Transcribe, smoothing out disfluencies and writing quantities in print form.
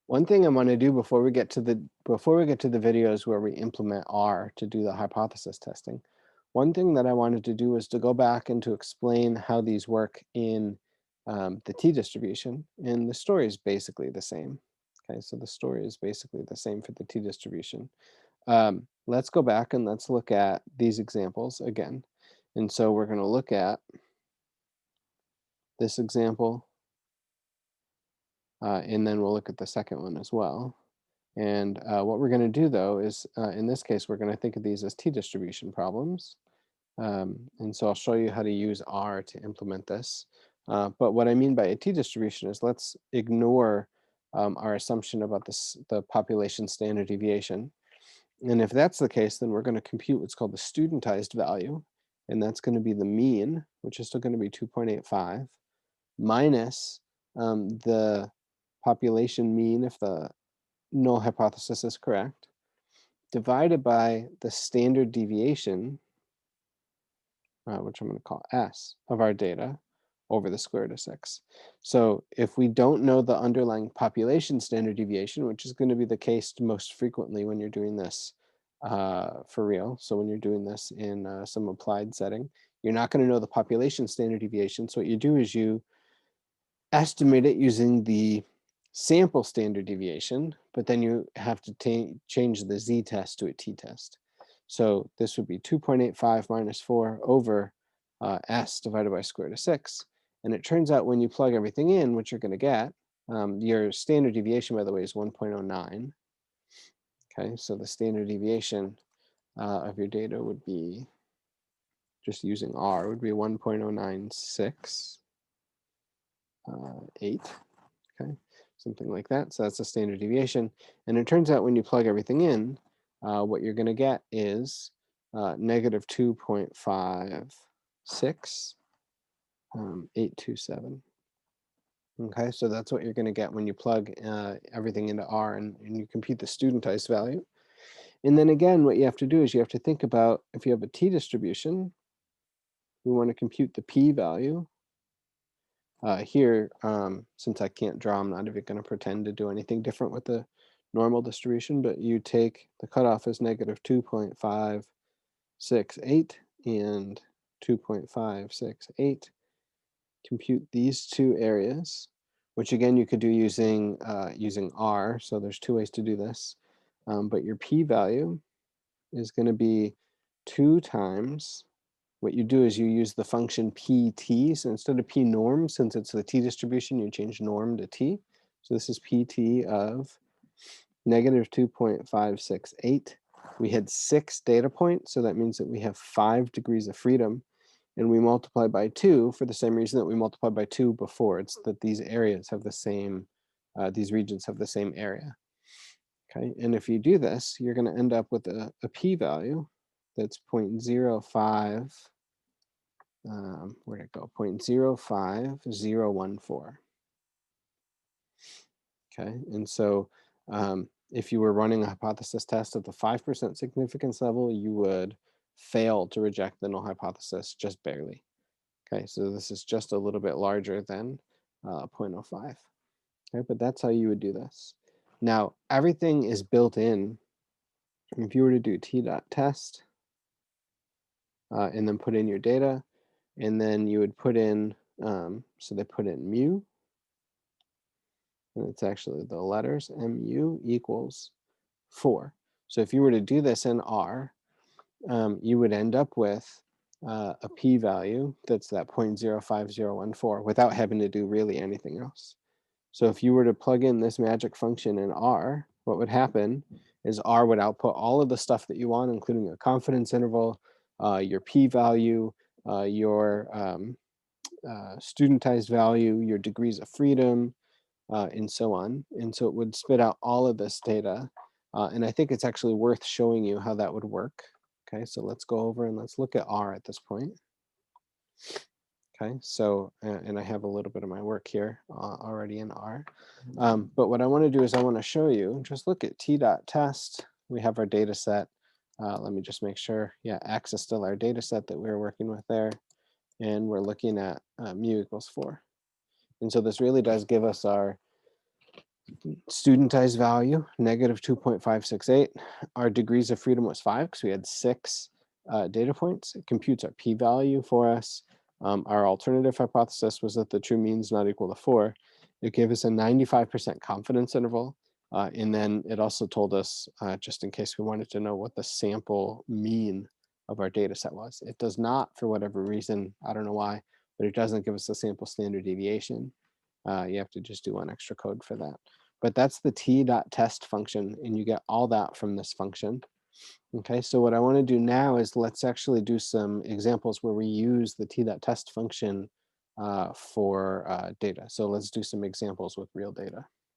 One thing I want to do before we get to the videos where we implement R to do the hypothesis testing, one thing that I wanted to do is to go back and to explain how these work in the t-distribution, and the story is basically the same. Okay, so the story is basically the same for the t-distribution. Let's go back and let's look at these examples again. And so we're going to look at this example, and then we'll look at the second one as well. And what we're going to do though is, in this case, we're going to think of these as t-distribution problems. And so I'll show you how to use R to implement this. But what I mean by a t-distribution is let's ignore our assumption about the population standard deviation. And if that's the case, then we're going to compute what's called the studentized value. And that's going to be the mean, which is still going to be 2.85, minus the population mean if the null hypothesis is correct, divided by the standard deviation, which I'm going to call S, of our data over the square root of 6. So if we don't know the underlying population standard deviation, which is going to be the case most frequently when you're doing this for real, so when you're doing this in some applied setting, you're not going to know the population standard deviation. So what you do is you estimate it using the sample standard deviation, but then you have to change the z-test to a t-test. So this would be 2.85 minus 4 over s divided by square root of 6. And it turns out when you plug everything in, what you're going to get, your standard deviation, by the way, is 1.09. Okay, so the standard deviation of your data would be, just using R, would be 1.096. 8, okay, something like that. So that's the standard deviation. And it turns out when you plug everything in, what you're going to get is negative 2.56, 827. Okay, so that's what you're going to get when you plug everything into R and you compute the studentized value. And then again, what you have to do is you have to think about, if you have a t-distribution, we want to compute the p-value. Here, since I can't draw, I'm not even going to pretend to do anything different with the normal distribution, but you take the cutoff as negative 2.568 and 2.568, compute these two areas, which again you could do using R, so there's two ways to do this, but your p-value is going to be 2 times, what you do is you use the function pt. So instead of p norm, since it's the t-distribution, you change norm to t. So this is pt of negative 2.568. We had 6 data points, so that means that we have 5 degrees of freedom. And we multiply by 2 for the same reason that we multiplied by 2 before. It's that these areas have the same, these regions have the same area. Okay, and if you do this, you're going to end up with a p-value that's 0.05, where'd it go? 0.05014. Okay, and so if you were running a hypothesis test at the 5% significance level, you would fail to reject the null hypothesis just barely. Okay, so this is just a little bit larger than 0.05. Okay, but that's how you would do this. Now, everything is built in. If you were to do t.test and then put in your data, and then you would put in, so they put in mu, and it's actually the letters, mu equals 4. So if you were to do this in R, you would end up with a p-value that's that 0.05014 without having to do really anything else. So if you were to plug in this magic function in R, what would happen is R would output all of the stuff that you want, including a confidence interval, your p-value, your studentized value, your degrees of freedom, and so on. And so it would spit out all of this data. And I think it's actually worth showing you how that would work. Okay, so let's go over and let's look at R at this point. Okay, so, and I have a little bit of my work here already in R. But what I want to do is I want to show you, just look at t.test. We have our data set. Let me just make sure. Yeah, X is still our data set that we were working with there. And we're looking at mu equals 4. And so this really does give us our Studentized value, negative 2.568. Our degrees of freedom was 5 because we had 6 data points. It computes our p-value for us. Our alternative hypothesis was that the true mean is not equal to 4. It gave us a 95% confidence interval. And then it also told us, just in case we wanted to know what the sample mean of our data set was. It does not, for whatever reason, I don't know why, but it doesn't give us a sample standard deviation. You have to just do one extra code for that. But that's the t.test function, and you get all that from this function. Okay, so what I want to do now is let's actually do some examples where we use the t.test function for data. So let's do some examples with real data.